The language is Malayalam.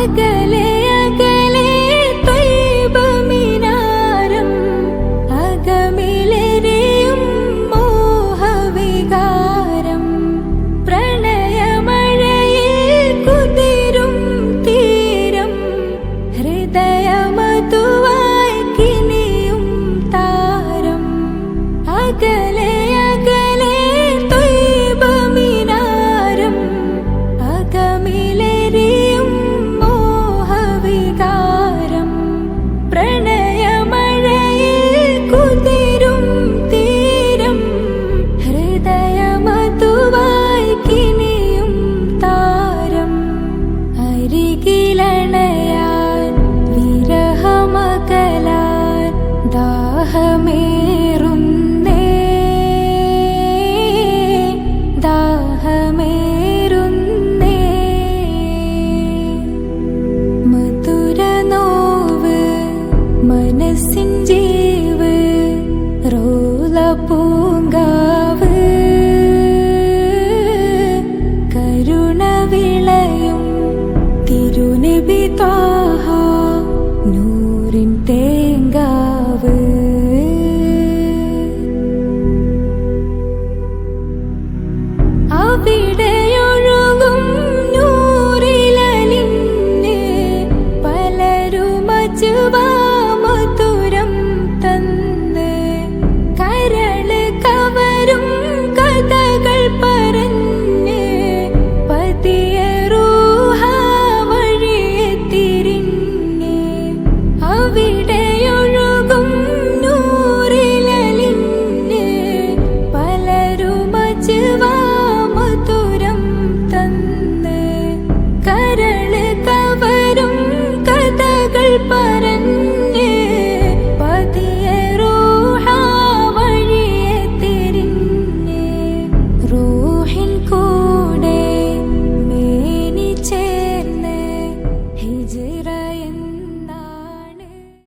അകലെ അകലെ ത്വയ്ബ മിനാരം അകമിലെരിയും മോഹവികാരം പ്രണയമഴയിൽ കുതിരും തീരം ഹൃദയമതുവായി കിനിയും താരം അകലെ അകലെ ത്വയ്ബ മിനാരം അകമിലെരിയും മോഹവികാരം പ്രണയമഴയിൽ കുതിരും തീരം ഹൃദയമതുവായി കിനിയും താരം അരികിലണ